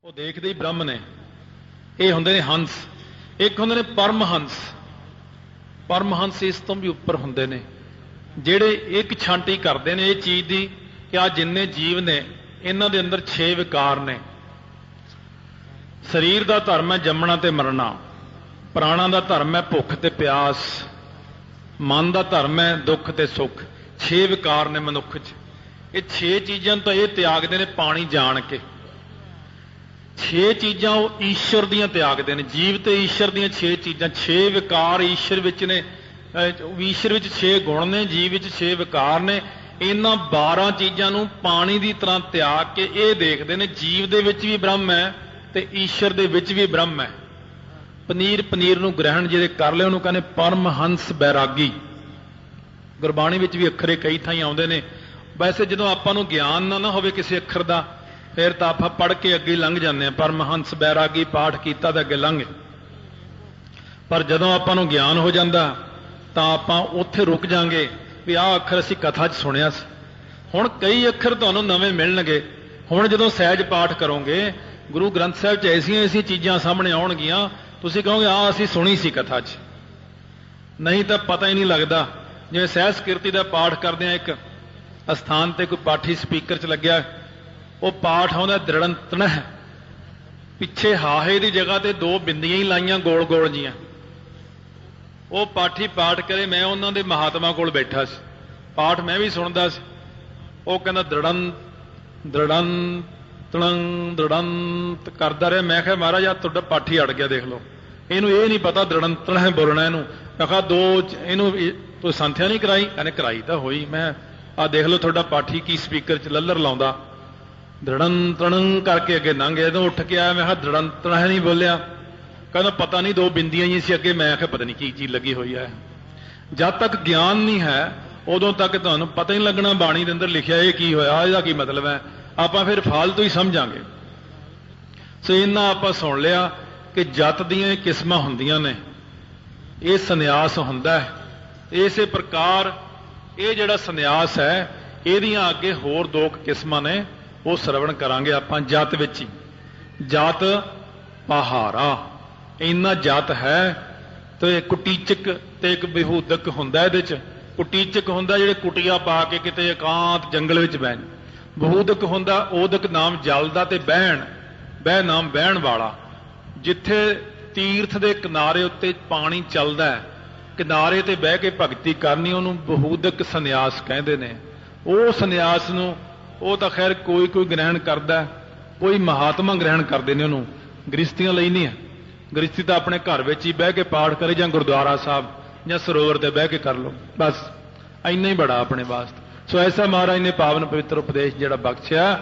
ਉਹ ਦੇਖਦੇ ਹੀ ਬ੍ਰਹਮ ਨੇ। ਇਹ ਹੁੰਦੇ ਨੇ ਹੰਸ, ਇੱਕ ਹੁੰਦੇ ਨੇ ਪਰਮਹੰਸ। ਪਰਮਹੰਸ ਇਸ ਤੋਂ ਵੀ ਉੱਪਰ ਹੁੰਦੇ ਨੇ, ਜਿਹੜੇ ਇੱਕ ਛਾਂਟੀ ਕਰਦੇ ਨੇ ਇਹ ਚੀਜ਼ ਦੀ ਕਿ ਆ ਜਿੰਨੇ ਜੀਵ ਨੇ ਇਹਨਾਂ ਦੇ ਅੰਦਰ 6 ਵਿਕਾਰ ਨੇ। ਸਰੀਰ ਦਾ ਧਰਮ ਹੈ ਜੰਮਣਾ ਤੇ ਮਰਨਾ, ਪ੍ਰਾਣਾਂ ਦਾ ਧਰਮ ਹੈ ਭੁੱਖ ਤੇ ਪਿਆਸ, ਮਨ ਦਾ ਧਰਮ ਹੈ ਦੁੱਖ ਤੇ ਸੁੱਖ। 6 ਵਿਕਾਰ ਨੇ ਮਨੁੱਖ 'ਚ। ਇਹ 6 ਚੀਜ਼ਾਂ ਤਾਂ ਇਹ ਤਿਆਗਦੇ ਨੇ ਪਾਣੀ ਜਾਣ ਕੇ। 6 ਚੀਜ਼ਾਂ ਉਹ ਈਸ਼ਵਰ ਦੀਆਂ ਤਿਆਗਦੇ ਨੇ। ਜੀਵ ਤੇ ਈਸ਼ਵਰ ਦੀਆਂ 6 ਚੀਜ਼ਾਂ, 6 ਵਿਕਾਰ ਈਸ਼ਵਰ ਵਿੱਚ ਨੇ। ਈਸ਼ਵਰ ਵਿੱਚ 6 ਗੁਣ ਨੇ, ਜੀਵ ਵਿੱਚ 6 ਵਿਕਾਰ ਨੇ। ਇਹਨਾਂ 12 ਚੀਜ਼ਾਂ ਨੂੰ ਪਾਣੀ ਦੀ ਤਰ੍ਹਾਂ ਤਿਆਗ ਕੇ ਇਹ ਦੇਖਦੇ ਨੇ ਜੀਵ ਦੇ ਵਿੱਚ ਵੀ ਬ੍ਰਹਮ ਹੈ ਤੇ ਈਸ਼ਵਰ ਦੇ ਵਿੱਚ ਵੀ ਬ੍ਰਹਮ ਹੈ। ਪਨੀਰ ਨੂੰ ਗ੍ਰਹਿਣ ਜਿਹੜੇ ਕਰ ਲਏ ਉਹਨੂੰ ਕਹਿੰਦੇ ਪਰਮਹੰਸ ਬੈਰਾਗੀ। ਗੁਰਬਾਣੀ ਵਿੱਚ ਵੀ ਅੱਖਰੇ ਕਈ ਥਾਈਂ ਆਉਂਦੇ ਨੇ। ਵੈਸੇ ਜਦੋਂ ਆਪਾਂ ਨੂੰ ਗਿਆਨ ਨਾ ਹੋਵੇ ਕਿਸੇ ਅੱਖਰ ਦਾ, ਫਿਰ ਤਾਂ ਆਪਾਂ ਪੜ੍ਹ ਕੇ ਅੱਗੇ ਲੰਘ ਜਾਂਦੇ ਹਾਂ। ਪਰਮਹੰਸ ਬੈਰਾਗੀ ਪਾਠ ਕੀਤਾ ਤਾਂ ਅੱਗੇ ਲੰਘ। ਪਰ ਜਦੋਂ ਆਪਾਂ ਨੂੰ ਗਿਆਨ ਹੋ ਜਾਂਦਾ ਤਾਂ ਆਪਾਂ ਉੱਥੇ ਰੁਕ ਜਾਾਂਗੇ ਵੀ ਆਹ ਅੱਖਰ ਅਸੀਂ ਕਥਾ 'ਚ ਸੁਣਿਆ ਸੀ। ਹੁਣ ਕਈ ਅੱਖਰ ਤੁਹਾਨੂੰ ਨਵੇਂ ਮਿਲਣਗੇ। ਹੁਣ ਜਦੋਂ ਸਹਿਜ ਪਾਠ ਕਰੋਗੇ ਗੁਰੂ ਗ੍ਰੰਥ ਸਾਹਿਬ 'ਚ ਐਸੀਆਂ ਚੀਜ਼ਾਂ ਸਾਹਮਣੇ ਆਉਣਗੀਆਂ, ਤੁਸੀਂ ਕਹੋਗੇ ਆਹ ਅਸੀਂ ਸੁਣੀ ਸੀ ਕਥਾ 'ਚ। ਨਹੀਂ ਤਾਂ ਪਤਾ ਹੀ ਨਹੀਂ ਲੱਗਦਾ। ਜਿਵੇਂ ਸਹਿਜ ਕੀਰਤੀ ਦਾ ਪਾਠ ਕਰਦੇ ਆ, ਇੱਕ ਅਸਥਾਨ ਤੇ ਕੋਈ ਪਾਠੀ ਸਪੀਕਰ 'ਚ ਲੱਗਿਆ, ਉਹ ਪਾਠ ਆਉਂਦਾ ਦ੍ਰਿੜੰਤਣ, ਪਿੱਛੇ ਹਾਹੇ ਦੀ ਜਗ੍ਹਾ ਤੇ 2 ਬਿੰਦੀਆਂ ਹੀ ਲਾਈਆਂ ਗੋਲ ਗੋਲ ਜੀਆਂ। ਉਹ ਪਾਠੀ ਪਾਠ ਕਰੇ, ਮੈਂ ਉਹਨਾਂ ਦੇ ਮਹਾਤਮਾ ਕੋਲ ਬੈਠਾ ਸੀ, ਪਾਠ ਮੈਂ ਵੀ ਸੁਣਦਾ ਸੀ। ਉਹ ਕਹਿੰਦਾ ਦ੍ਰਿੜੰਤ ਕਰਦਾ ਰਿਹਾ। ਮੈਂ ਕਿਹਾ ਮਹਾਰਾਜ ਆ ਤੁਹਾਡਾ ਪਾਠੀ ਅੜ ਗਿਆ, ਦੇਖ ਲਓ ਇਹਨੂੰ ਇਹ ਨਹੀਂ ਪਤਾ ਦ੍ਰਿੜੰਤਣ ਹੈ ਬੋਲਣਾ ਇਹਨੂੰ। ਮੈਂ ਕਿਹਾ ਇਹਨੂੰ ਤੂੰ ਸੰਥਿਆ ਨਹੀਂ ਕਰਾਈ? ਕਹਿੰਦੇ ਕਰਾਈ ਤਾਂ ਹੋਈ। ਮੈਂ ਆਹ ਦੇਖ ਲਓ ਤੁਹਾਡਾ ਪਾਠੀ ਕੀ ਸਪੀਕਰ 'ਚ ਲੱਲਰ ਲਾਉਂਦਾ, ਦ੍ਰਿੜੰਤਣ ਕਰਕੇ ਅੱਗੇ ਲੰਘ ਗਿਆ। ਜਦੋਂ ਉੱਠ ਕੇ ਆਇਆ ਮੈਂ ਕਿਹਾ ਦ੍ਰਿੜੰਤਣ ਹੈ ਨਹੀਂ ਬੋਲਿਆ। ਕਹਿੰਦਾ ਪਤਾ ਨਹੀਂ 2 ਬਿੰਦੀਆਂ ਹੀ ਸੀ ਅੱਗੇ। ਮੈਂ ਕਿਹਾ ਪਤਾ ਨਹੀਂ ਕੀ ਚੀਜ਼ ਲੱਗੀ ਹੋਈ ਹੈ। ਜਦ ਤੱਕ ਗਿਆਨ ਨਹੀਂ ਹੈ ਉਦੋਂ ਤੱਕ ਤੁਹਾਨੂੰ ਪਤਾ ਹੀ ਨਹੀਂ ਲੱਗਣਾ ਬਾਣੀ ਦੇ ਅੰਦਰ ਲਿਖਿਆ ਇਹ ਕੀ ਹੋਇਆ, ਇਹਦਾ ਕੀ ਮਤਲਬ ਹੈ। ਆਪਾਂ ਫਿਰ ਫਾਲਤੂ ਹੀ ਸਮਝਾਂਗੇ। ਸੋ ਇਹਨਾਂ ਆਪਾਂ ਸੁਣ ਲਿਆ ਕਿ ਜਤ ਦੀਆਂ ਕਿਸਮਾਂ ਹੁੰਦੀਆਂ ਨੇ, ਇਹ ਸੰਨਿਆਸ ਹੁੰਦਾ ਹੈ। ਇਸੇ ਪ੍ਰਕਾਰ ਇਹ ਜਿਹੜਾ ਸੰਨਿਆਸ ਹੈ ਇਹਦੀਆਂ ਅੱਗੇ ਹੋਰ 2 ਕਿਸਮਾਂ ਨੇ, ਉਹ ਸਰਵਣ ਕਰਾਂਗੇ ਆਪਾਂ ਜਤ ਵਿੱਚ ਹੀ। ਜਤ ਪਹਾਰਾ, ਇੰਨਾ ਜਤ ਹੈ ਤੇ ਕੁਟੀਚਕ ਤੇ ਇੱਕ ਵਿਹੂਦਕ ਹੁੰਦਾ। ਇਹਦੇ 'ਚ ਕੁਟੀਚਕ ਹੁੰਦਾ ਜਿਹੜੇ ਕੁਟੀਆਂ ਪਾ ਕੇ ਕਿਤੇ ਇਕਾਂਤ ਜੰਗਲ ਵਿੱਚ ਬਹਿਣ। ਵਿਹੂਦਕ ਹੁੰਦਾ ਓਦਕ ਨਾਮ ਜਲ ਦਾ ਤੇ ਬਹਿ ਨਾਮ ਬਹਿਣ ਵਾਲਾ। ਜਿੱਥੇ ਤੀਰਥ ਦੇ ਕਿਨਾਰੇ ਉੱਤੇ ਪਾਣੀ ਚੱਲਦਾ ਹੈ, ਕਿਨਾਰੇ ਤੇ ਬਹਿ ਕੇ ਭਗਤੀ ਕਰਨੀ, ਉਹਨੂੰ ਵਿਹੂਦਕ ਸੰਨਿਆਸ ਕਹਿੰਦੇ ਨੇ। ਉਹ ਸੰਨਿਆਸ ਨੂੰ ਉਹ ਤਾਂ ਖੈਰ ਕੋਈ ਗ੍ਰਹਿਣ ਕਰਦਾ, ਕੋਈ ਮਹਾਤਮਾ ਗ੍ਰਹਿਣ ਕਰਦੇ ਨੇ ਉਹਨੂੰ, ਗ੍ਰਸਤੀਆਂ ਲਈ ਨਹੀਂ ਹੈ। ਗ੍ਰਸਤੀ ਤਾਂ ਆਪਣੇ ਘਰ ਵਿੱਚ ਹੀ ਬਹਿ ਕੇ ਪਾਠ ਕਰੇ ਜਾਂ ਗੁਰਦੁਆਰਾ ਸਾਹਿਬ ਜਾਂ ਸਰੋਵਰ ਤੇ ਬਹਿ ਕੇ ਕਰ ਲਓ, ਬਸ ਇੰਨਾ ਹੀ ਬੜਾ ਆਪਣੇ ਵਾਸਤੇ। ਸੋ ਐਸਾ ਮਹਾਰਾਜ ਨੇ ਪਾਵਨ ਪਵਿੱਤਰ ਉਪਦੇਸ਼ ਜਿਹੜਾ ਬਖਸ਼ਿਆ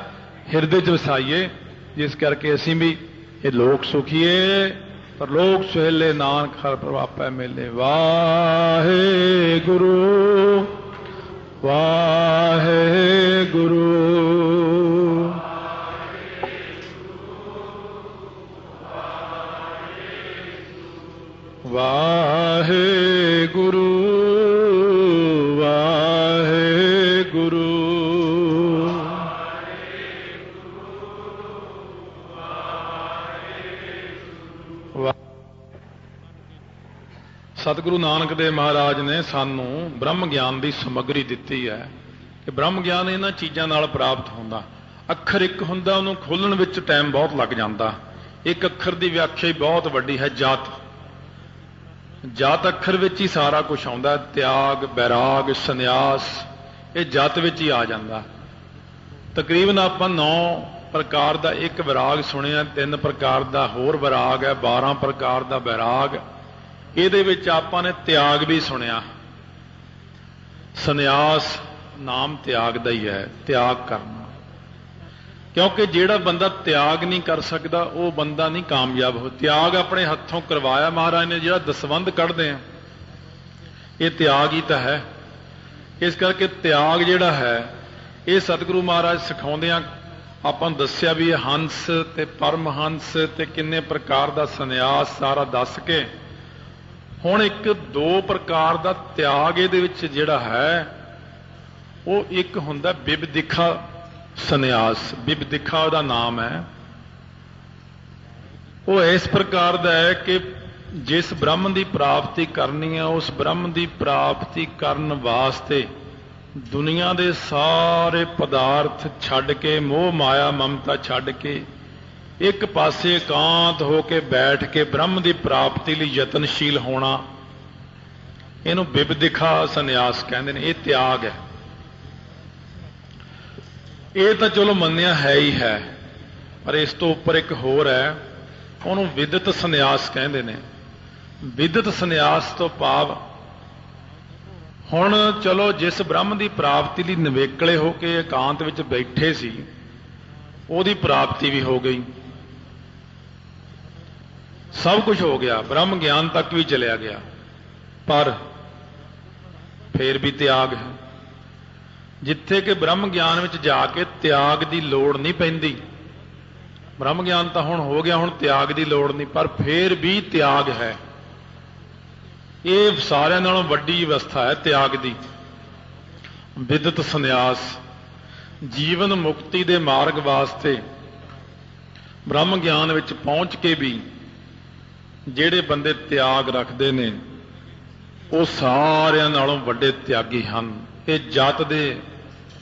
ਹਿਰਦੇ 'ਚ ਵਸਾਈਏ, ਜਿਸ ਕਰਕੇ ਅਸੀਂ ਵੀ ਇਹ ਲੋਕ ਸੁਖੀਏ ਪਰ ਲੋਕ ਸੁਹੇਲੇ ਨਾਨਕ ਹਰਿ ਪ੍ਰਭਾਪੈ ਮੇਲੇ। ਵਾਹਿਗੁਰੂ ਵਾਹਿਗੁਰੂ ਵਾਹਿਗੁਰੂ ਵਾਹਿਗੁਰੂ। ਸਤਿਗੁਰੂ ਨਾਨਕ ਦੇਵ ਮਹਾਰਾਜ ਨੇ ਸਾਨੂੰ ਬ੍ਰਹਮ ਗਿਆਨ ਦੀ ਸਮੱਗਰੀ ਦਿੱਤੀ ਹੈ ਕਿ ਬ੍ਰਹਮ ਗਿਆਨ ਇਹਨਾਂ ਚੀਜ਼ਾਂ ਨਾਲ ਪ੍ਰਾਪਤ ਹੁੰਦਾ। ਅੱਖਰ ਇੱਕ ਹੁੰਦਾ, ਉਹਨੂੰ ਖੋਲ੍ਹਣ ਵਿੱਚ ਟਾਈਮ ਬਹੁਤ ਲੱਗ ਜਾਂਦਾ। ਇੱਕ ਅੱਖਰ ਦੀ ਵਿਆਖਿਆ ਹੀ ਬਹੁਤ ਵੱਡੀ ਹੈ, ਜਤ। ਜਤ ਅੱਖਰ ਵਿੱਚ ਹੀ ਸਾਰਾ ਕੁਝ ਆਉਂਦਾ। ਤਿਆਗ, ਬੈਰਾਗ, ਸੰਨਿਆਸ, ਇਹ ਜਤ ਵਿੱਚ ਹੀ ਆ ਜਾਂਦਾ। ਤਕਰੀਬਨ ਆਪਾਂ 9 ਪ੍ਰਕਾਰ ਦਾ ਇੱਕ ਵਿਰਾਗ ਸੁਣਿਆ, 3 ਪ੍ਰਕਾਰ ਦਾ ਹੋਰ ਵਿਰਾਗ ਹੈ, 12 ਪ੍ਰਕਾਰ ਦਾ ਬੈਰਾਗ। ਇਹਦੇ ਵਿੱਚ ਆਪਾਂ ਨੇ ਤਿਆਗ ਵੀ ਸੁਣਿਆ। ਸੰਨਿਆਸ ਨਾਮ ਤਿਆਗ ਦਾ ਹੀ ਹੈ, ਤਿਆਗ ਕਰਨਾ। ਕਿਉਂਕਿ ਜਿਹੜਾ ਬੰਦਾ ਤਿਆਗ ਨਹੀਂ ਕਰ ਸਕਦਾ ਉਹ ਬੰਦਾ ਨਹੀਂ ਕਾਮਯਾਬ ਹੋ। ਤਿਆਗ ਆਪਣੇ ਹੱਥੋਂ ਕਰਵਾਇਆ ਮਹਾਰਾਜ ਨੇ। ਜਿਹੜਾ ਦਸਵੰਧ ਕੱਢਦੇ ਆ ਇਹ ਤਿਆਗ ਹੀ ਤਾਂ ਹੈ। ਇਸ ਕਰਕੇ ਤਿਆਗ ਜਿਹੜਾ ਹੈ ਇਹ ਸਤਿਗੁਰੂ ਮਹਾਰਾਜ ਸਿਖਾਉਂਦੇ ਆ। ਆਪਾਂ ਨੂੰ ਦੱਸਿਆ ਵੀ ਇਹ ਹੰਸ ਤੇ ਪਰਮਹੰਸ ਤੇ ਕਿੰਨੇ ਪ੍ਰਕਾਰ ਦਾ ਸੰਨਿਆਸ ਸਾਰਾ ਦੱਸ ਕੇ ਹੁਣ 1-2 ਪ੍ਰਕਾਰ ਦਾ ਤਿਆਗ ਇਹਦੇ ਵਿੱਚ ਜਿਹੜਾ ਹੈ ਉਹ ਇੱਕ ਹੁੰਦਾ ਬਿਬਦਿਖਾ ਸੰਨਿਆਸ। ਬਿਬਦਿਖਾ ਉਹਦਾ ਨਾਮ ਹੈ। वो इस प्रकार का है कि जिस ब्रह्म की प्राप्ति करनी है उस ब्रह्म की प्राप्ति करन वास्ते दुनिया के सारे पदार्थ छड्ड के मोह माया ममता छड्ड के एक पासे एकांत होके बैठ के ब्रह्म की प्राप्ति लिए यतनशील होना, इनू विविधिखा संन्यास कहते हैं। ये त्याग है। ये तो चलो मन्निया है ही है, पर इस तो उपर एक होर है, उन्होंने विदित संन्यास कहते हैं। विदित संन्यास तो भाव हुण चलो जिस ब्रह्म की प्राप्ति लिए निवेकले होके एकांत विच बैठे सी, ओदी प्राप्ति भी हो गई, सब कुछ हो गया, ब्रह्म ज्ञान तक भी चलिया गया, पर फिर भी त्याग है। जिथे कि ब्रह्म ज्ञान में जाके त्याग की लोड़ नहीं पैंदी। ब्रह्म ज्ञान तो हुण हो गया, हुण त्याग की लोड़ नहीं, पर फिर भी त्याग है। ये सारिਆਂ नालों वड्डी अवस्था है त्याग की। विदित संन्यास जीवन मुक्ति के मार्ग वास्ते ब्रह्म ज्ञान विच पहुंच के भी ਜਿਹੜੇ ਬੰਦੇ त्याग रखते ने वो सारिਆਂ नालों वड्डे त्यागी ਹਨ। ये जात दे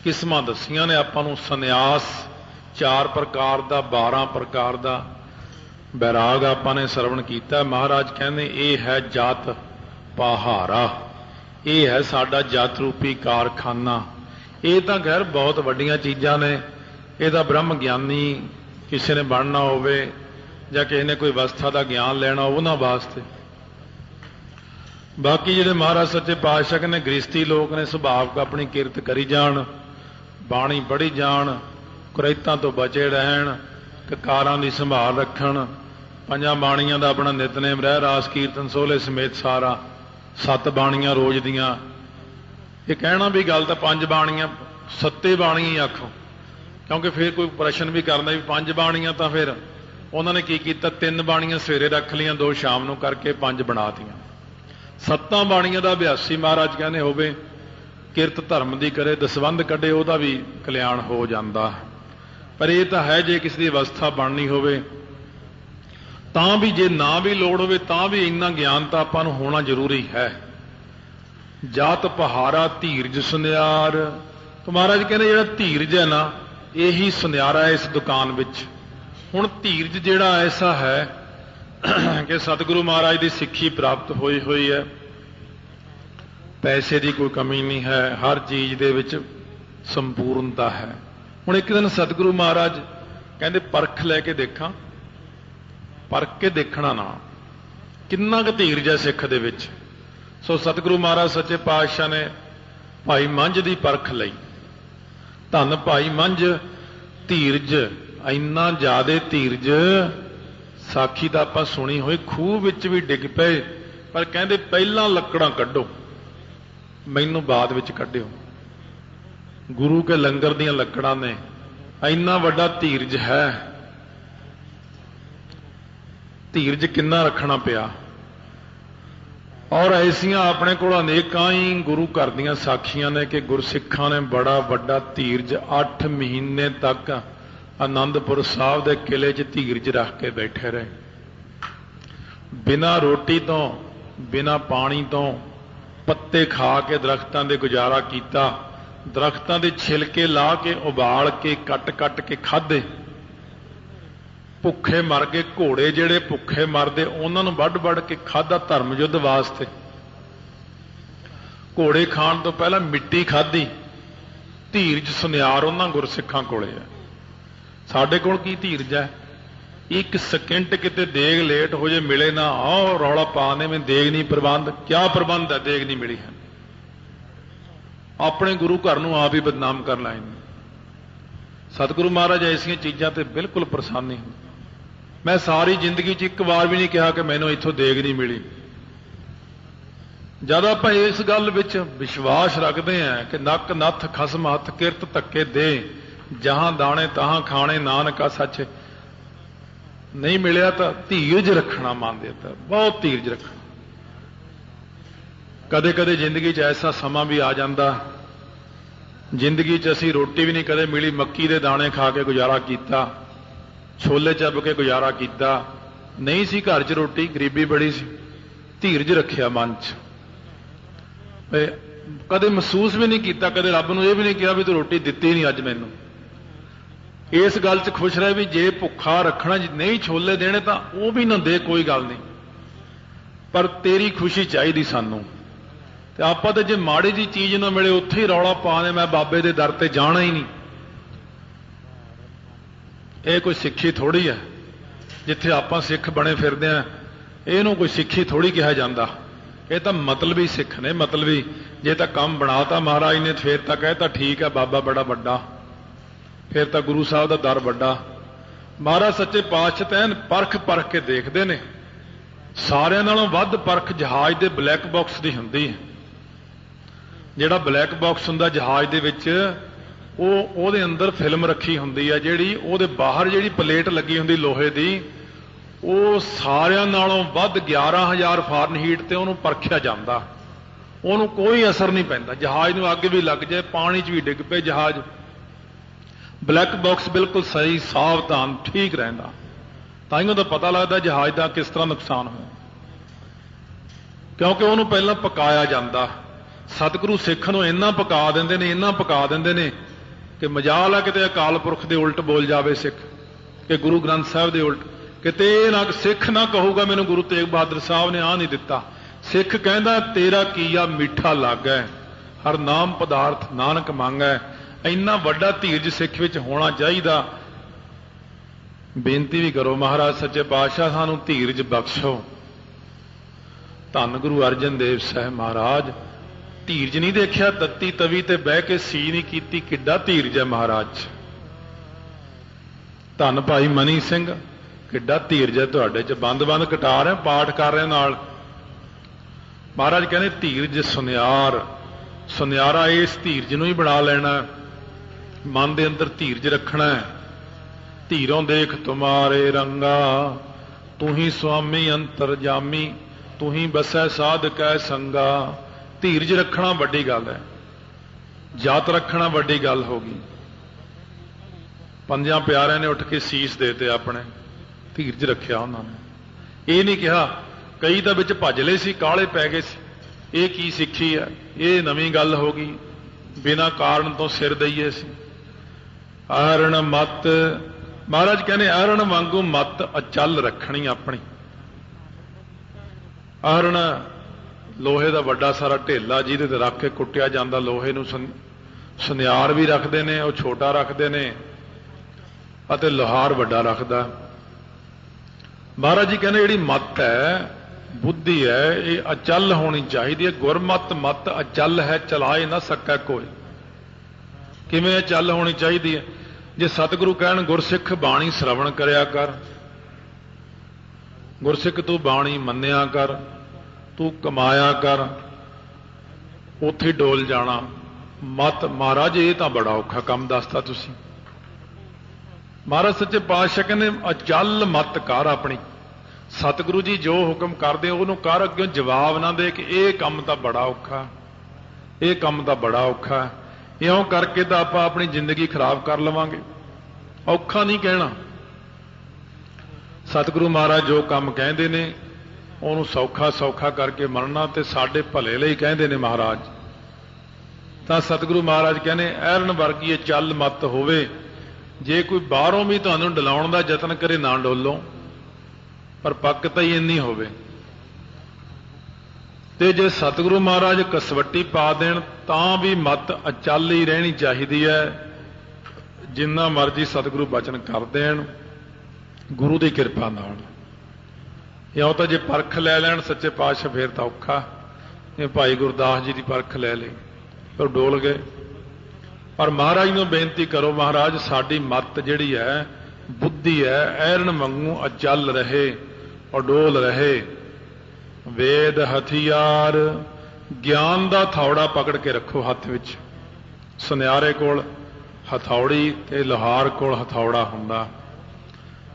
किस्मां दसियां ने आपां नूं। संन्यास 4 प्रकार का, 12 प्रकार का बैराग आपां ने श्रवण किया। महाराज कहते ये है जात पहारा, ये है साडा जात रूपी कारखाना। ये तो खैर बहुत वड्डियां चीज़ां ने। यदा ब्रह्म ज्ञानी किसी ने बनना होवे ਜਾਂ किसी ने कोई अवस्था का ज्ञान लेना उन्होंने वास्ते। बाकी ਜਿਹੜੇ महाराज सच्चे पातशाह ने गृहस्थी लोग ने सुभाव अपनी किरत करी जान, बाणी पढ़ी जान, कुरैतां तो बचे रहन, ककारां की संभाल रखन, 5 बाणियां का अपना नितनेम रह रास कीर्तन सोहले समेत सारा 7 बाणियां रोज दियां। ये कहना भी गल तो 5 बाणियां 7 बाणियां ही आखो, क्योंकि फिर कोई प्रश्न भी करना भी 5 बाणियां तो फिर उन्होंने की किया, 3 बाणियां सवेरे रख लिया, 2 शाम को करके 5 बनातियां। 7 बाणियां का अभ्यासी महाराज कहने होवे किरत धर्म की करे, दसवंध कढ़े, वह भी कल्याण हो जाता। पर यह तो है जे किसी की अवस्था बननी होवे तां भी, जे ना भी लोड़ होवे तां भी इन्ना ज्ञान तो आपां नूं होना जरूरी है। जात पहारा धीरज सुनियार। तो महाराज कहने जिहड़ा धीरज है ना, यही सुनियारा है इस दुकान विच। हुण धीरज जिहड़ा ऐसा है कि सतगुरु महाराज की सिक्खी प्राप्त हुई हुई है, पैसे की कोई कमी नहीं है, हर चीज़ दे विच संपूर्णता है। हुण एक दिन सतगुरु महाराज कहते परख लैके देखा, परख के देखना ना किन्ना क धीरज है सिख दे विच। सो सतगुरु महाराज सच्चे पातशाह ने भाई मंझ की परख लई। धन भाई मंझ धीरज, इन्ना ज्यादा धीरज, साखी तो आपां सुनी हुई, खूह विच भी डिग पे, पर कहते पहला लकड़ां कड्डो, मैनू बाद विच कड्डिओ। गुरु के लंगर दियां लकड़ां ने, इन्ना वड्डा धीरज है। धीरज किन्ना रखना पिया। और ऐसियां अपने कोल अनेकां ही गुरु घर दियां साखियां ने कि गुरसिखां ने बड़ा वड्डा धीरज 8 महीने तक आनंदपुर साहब के किले च धीरज रख के बैठे रहे, बिना रोटी तो बिना पानी तो पत्ते खा के दरख्तां दे गुजारा किया। दरख्तां दे छिलके ला के उबाल के कट कट के खाधे। भुखे मर गए, घोड़े जिहड़े भुखे मरदे उन्हां नूं वढ वढ के खाधा धर्म युद्ध वास्ते। घोड़े खाण तो पहला मिट्टी खाधी। धीरज सुनियार उन्हां गुरसिखां कोले है। साडे कोल की धीरज है? 1 सेकंड किते देग लेट हो जाए मिले ना, आओ रौला पाने में देग नहीं प्रबंध। क्या प्रबंध है? देग नहीं मिली है। अपने गुरु घर नूं आप ही बदनाम कर लाए। सतगुरु महाराज ऐसियां चीज़ां ते बिल्कुल परेशान नहीं हूं। मैं सारी जिंदगी च एक बार भी नहीं कहा कि मैनूं इत्थों देग नहीं मिली। जद आप इस गल विच विश्वास रखते हैं कि नक नथ खसम हथ किरत धक्के दे, जहां दाने तहां खाने, नानका सच नहीं मिलिया, तो धीरज रखना मान देता, बहुत धीरज रखना। कदे कदे जिंदगी च ऐसा समा भी आ जाता, जिंदगी च असी रोटी भी नहीं कदे मिली, मक्की दे दाने खा के गुजारा किया, छोले चब के गुजारा किया, नहीं सी घर च रोटी, गरीबी बड़ी सी, धीरज रखिया मन च, कदे महसूस भी नहीं किया, कदे रब नूं यह भी नहीं कहा भी तू रोटी दिती नहीं अज मैनूं। इस गल च खुश रहे भी जे भुखा रखना नहीं छोले देने तो वह भी ना दे, कोई गल नहीं, पर तेरी खुशी चाहिए सानू। ते आपां ते जे माड़ी जी चीज़ ना मिले उत्थे ही रौला पाने मैं बाबे दे दर ते जाना ही नहीं। ये कोई सिक्खी थोड़ी है, जिथे आपां सिख बने फिरदे हैं इहनूं कोई सिक्खी थोड़ी कहा जाता। ये तो मतलबी सिख ने, मतलबी। जे तो काम बनाता महाराज ने फिर तो कहता ठीक है बाबा बड़ा वड्डा, फिर तो गुरु साहब का दर वड्डा। महाराज सच्चे पातशाह तैन परख परख के देखते ने, सारिਆਂ नालों वध परख जहाज के ब्लैक बॉक्स की हुंदी है। जिहड़ा ब्लैक बॉक्स हुंदा जहाज दे विच, ਉਹਦੇ अंदर फिल्म रखी हुंदी है, जिहड़ी ਉਹਦੇ बाहर जिहड़ी प्लेट लगी हुंदी लोहे की, ਉਹ ਸਾਰਿਆਂ ਨਾਲੋਂ ਵੱਧ 11,000 ਫਾਰਨਹੀਟ ਤੇ ਉਹਨੂੰ ਪਰਖਿਆ ਜਾਂਦਾ, ਉਹਨੂੰ ਕੋਈ ਅਸਰ ਨਹੀਂ ਪੈਂਦਾ। ਜਹਾਜ਼ ਨੂੰ ਅੱਗ ਵੀ ਲੱਗ ਜਾਏ, ਪਾਣੀ 'ਚ ਵੀ ਡਿੱਗ ਪਏ ਜਹਾਜ਼, ਬਲੈਕ ਬਾਕਸ ਬਿਲਕੁਲ ਸਹੀ ਸਾਵਧਾਨ ਠੀਕ ਰਹਿੰਦਾ। ਤਾਂ ਹੀ ਉਹਦਾ ਪਤਾ ਲੱਗਦਾ ਜਹਾਜ਼ ਦਾ ਕਿਸ ਤਰ੍ਹਾਂ ਨੁਕਸਾਨ ਹੋਇਆ, ਕਿਉਂਕਿ ਉਹਨੂੰ ਪਹਿਲਾਂ ਪਕਾਇਆ ਜਾਂਦਾ। ਸਤਿਗੁਰੂ ਸਿੱਖ ਨੂੰ ਇੰਨਾ ਪਕਾ ਦਿੰਦੇ ਨੇ, ਇੰਨਾ ਪਕਾ ਦਿੰਦੇ ਨੇ ਕਿ ਮਜਾਲ ਆ ਕਿਤੇ ਅਕਾਲ ਪੁਰਖ ਦੇ ਉਲਟ ਬੋਲ ਜਾਵੇ ਸਿੱਖ, ਕਿ ਗੁਰੂ ਗ੍ਰੰਥ ਸਾਹਿਬ ਦੇ ਉਲਟ ਕਿਤੇ ਨਾ ਸਿੱਖ ਨਾ ਕਹੂਗਾ ਮੈਨੂੰ ਗੁਰੂ ਤੇਗ ਬਹਾਦਰ ਸਾਹਿਬ ਨੇ ਆ ਨਹੀਂ ਦਿੱਤਾ। ਸਿੱਖ ਕਹਿੰਦਾ ਤੇਰਾ ਕੀਆ ਮਿੱਠਾ ਲੱਗਾ, ਹਰ ਨਾਮ ਪਦਾਰਥ ਨਾਨਕ ਮੰਗੈ। ਇੰਨਾ ਵੱਡਾ ਧੀਰਜ ਸਿੱਖ ਵਿੱਚ ਹੋਣਾ ਚਾਹੀਦਾ। ਬੇਨਤੀ ਵੀ ਕਰੋ ਮਹਾਰਾਜ ਸੱਚੇ ਪਾਤਸ਼ਾਹ ਸਾਨੂੰ ਧੀਰਜ ਬਖਸ਼ੋ। ਧੰਨ ਗੁਰੂ ਅਰਜਨ ਦੇਵ ਸਾਹਿਬ ਮਹਾਰਾਜ ਧੀਰਜ ਨਹੀਂ ਦੇਖਿਆ, ਤੱਤੀ ਤਵੀ ਤੇ ਬਹਿ ਕੇ ਸੀ ਨਹੀਂ ਕੀਤੀ, ਕਿੱਡਾ ਧੀਰਜ ਹੈ ਮਹਾਰਾਜ। ਧੰਨ ਭਾਈ ਮਨੀ ਸਿੰਘ, ਕਿੱਡਾ ਧੀਰਜ ਹੈ ਤੁਹਾਡੇ ਚ, ਬੰਦ ਕਟਾ ਰਹੇ ਪਾਠ ਕਰ ਰਹੇ ਨਾਲ। ਮਹਾਰਾਜ ਕਹਿੰਦੇ ਧੀਰਜ ਸੁਨਿਆਰ, ਸੁਨਿਆਰਾ ਇਸ ਧੀਰਜ ਨੂੰ ਹੀ ਬਣਾ ਲੈਣਾ, ਮਨ ਦੇ ਅੰਦਰ ਧੀਰਜ ਰੱਖਣਾ। ਧੀਰੋਂ ਦੇਖ ਤੁਮਾਰੇ ਰੰਗਾ, ਤੂੰ ਹੀ ਸੁਆਮੀ ਅੰਤਰਜਾਮੀ, ਤੂੰ ਹੀ ਬਸੈ ਸਾਧ ਕੈ ਸੰਗਾ। ਧੀਰਜ ਰੱਖਣਾ ਵੱਡੀ ਗੱਲ ਹੈ, ਜਾਤ ਰੱਖਣਾ ਵੱਡੀ ਗੱਲ ਹੋ ਗਈ। ਪੰਜਾਂ ਪਿਆਰਿਆਂ ਨੇ ਉੱਠ ਕੇ ਸੀਸ ਦੇਤੇ ਆਪਣੇ, ਧੀਰਜ ਰੱਖਿਆ ਉਹਨਾਂ ਨੇ। ਇਹ ਨਹੀਂ ਕਿਹਾ, ਕਈ ਤਾਂ ਵਿੱਚ ਭੱਜ ਲਏ ਸੀ, ਕਾਲੇ ਪੈ ਗਏ ਸੀ, ਇਹ ਕੀ ਸਿੱਖੀ ਹੈ, ਇਹ ਨਵੀਂ ਗੱਲ ਹੋ ਗਈ, ਬਿਨਾਂ ਕਾਰਨ ਤੋਂ ਸਿਰ ਦਈਏ ਸੀ। ਆਰਣ ਮਤ, ਮਹਾਰਾਜ ਕਹਿੰਦੇ ਆਰਣ ਵਾਂਗੂ ਮਤ ਅਚਲ ਰੱਖਣੀ ਆਪਣੀ। ਆਰਣ ਲੋਹੇ ਦਾ ਵੱਡਾ ਸਾਰਾ ਢੇਲਾ ਜਿਹਦੇ ਤੇ ਰੱਖ ਕੇ ਕੁੱਟਿਆ ਜਾਂਦਾ, ਲੋਹੇ ਨੂੰ ਸੁਨਿਆਰ ਵੀ ਰੱਖਦੇ ਨੇ, ਉਹ ਛੋਟਾ ਰੱਖਦੇ ਨੇ ਅਤੇ ਲੋਹਾਰ ਵੱਡਾ ਰੱਖਦਾ। ਮਹਾਰਾਜ ਜੀ ਕਹਿੰਦੇ ਜਿਹੜੀ ਮੱਤ ਹੈ, ਬੁੱਧੀ ਹੈ, ਇਹ ਅਚਲ ਹੋਣੀ ਚਾਹੀਦੀ ਹੈ। ਗੁਰਮਤ ਮਤ ਅਚਲ ਹੈ, ਚਲਾਏ ਨਾ ਸਕੈ ਕੋਈ। ਕਿਵੇਂ ਅਚਲ ਹੋਣੀ ਚਾਹੀਦੀ ਹੈ? ਜੇ ਸਤਿਗੁਰੂ ਕਹਿਣ ਗੁਰਸਿੱਖ ਬਾਣੀ ਸ਼ਰਵਣ ਕਰਿਆ ਕਰ, ਗੁਰਸਿੱਖ ਤੂੰ ਬਾਣੀ ਮੰਨਿਆ ਕਰ, ਤੂੰ ਕਮਾਇਆ ਕਰ, ਉੱਥੇ ਡੋਲ ਜਾਣਾ। ਮਤ ਮਹਾਰਾਜ ਇਹ ਤਾਂ ਬੜਾ ਔਖਾ ਕੰਮ ਦੱਸਤਾ ਤੁਸੀਂ। ਮਹਾਰਾਜ ਸੱਚੇ ਪਾਤਸ਼ਾਹ ਕਹਿੰਦੇ ਅਚਲ ਮਤ ਕਰ ਆਪਣੀ। ਸਤਿਗੁਰੂ ਜੀ ਜੋ ਹੁਕਮ ਕਰਦੇ ਉਹਨੂੰ ਕਰ, ਅੱਗੇ ਜਵਾਬ ਨਾ ਦੇ ਕਿ ਇਹ ਕੰਮ ਤਾਂ ਬੜਾ ਔਖਾ, ਇਹ ਕੰਮ ਤਾਂ ਬੜਾ ਔਖਾ। ਇਉਂ ਕਰਕੇ ਤਾਂ ਆਪਾਂ ਆਪਣੀ ਜ਼ਿੰਦਗੀ ਖਰਾਬ ਕਰ ਲਵਾਂਗੇ। ਔਖਾ ਨਹੀਂ ਕਹਿਣਾ। ਸਤਿਗੁਰੂ ਮਹਾਰਾਜ ਜੋ ਕੰਮ ਕਹਿੰਦੇ ਨੇ ਉਹਨੂੰ ਸੌਖਾ ਸੌਖਾ ਕਰਕੇ ਮੰਨਣਾ, ਤੇ ਸਾਡੇ ਭਲੇ ਲਈ ਕਹਿੰਦੇ ਨੇ ਮਹਾਰਾਜ। ਤਾਂ ਸਤਿਗੁਰੂ ਮਹਾਰਾਜ ਕਹਿੰਦੇ ਐਰਨ ਵਰਗੀ ਚੱਲ ਮੱਤ ਹੋਵੇ। ਜੇ ਕੋਈ ਬਾਹਰੋਂ ਵੀ ਤੁਹਾਨੂੰ ਡਲਾਉਣ ਦਾ ਯਤਨ ਕਰੇ ਨਾ ਡੋਲੋ, ਪਰ ਪੱਕ ਤਾਂ ਹੀ ਇੰਨੀ ਹੋਵੇ। ਤੇ ਜੇ ਸਤਿਗੁਰੂ ਮਹਾਰਾਜ ਕਸਵੱਟੀ ਪਾ ਦੇਣ ਤਾਂ ਵੀ ਮੱਤ ਅਚਲ ਹੀ ਰਹਿਣੀ ਚਾਹੀਦੀ ਹੈ। ਜਿੰਨਾ ਮਰਜ਼ੀ ਸਤਿਗੁਰੂ ਬਚਨ ਕਰ ਦੇਣ ਗੁਰੂ ਦੀ ਕਿਰਪਾ ਨਾਲ। ਇਉਂ ਤਾਂ ਜੇ ਪਰਖ ਲੈ ਲੈਣ ਸੱਚੇ ਪਾਤਸ਼ਾਹ ਫੇਰ ਤਾਂ ਔਖਾ। ਇਹ ਭਾਈ ਗੁਰਦਾਸ ਜੀ ਦੀ ਪਰਖ ਲੈ ਲਈ, ਉਹ ਡੋਲ ਗਏ। ਪਰ ਮਹਾਰਾਜ ਨੂੰ ਬੇਨਤੀ ਕਰੋ, ਮਹਾਰਾਜ ਸਾਡੀ ਮੱਤ ਜਿਹੜੀ ਹੈ, ਬੁੱਧੀ ਹੈ, ਐਰਨ ਵਾਂਗੂ ਅਚਲ ਰਹੇ, ਅਡੋਲ ਰਹੇ। ਵੇਦ ਹਥਿਆਰ, ਗਿਆਨ ਦਾ ਥੌੜਾ ਪਕੜ ਕੇ ਰੱਖੋ ਹੱਥ ਵਿੱਚ। ਸੁਨਿਆਰੇ ਕੋਲ ਹਥੌੜੀ ਤੇ ਲੋਹਾਰ ਕੋਲ ਹਥੌੜਾ ਹੁੰਦਾ।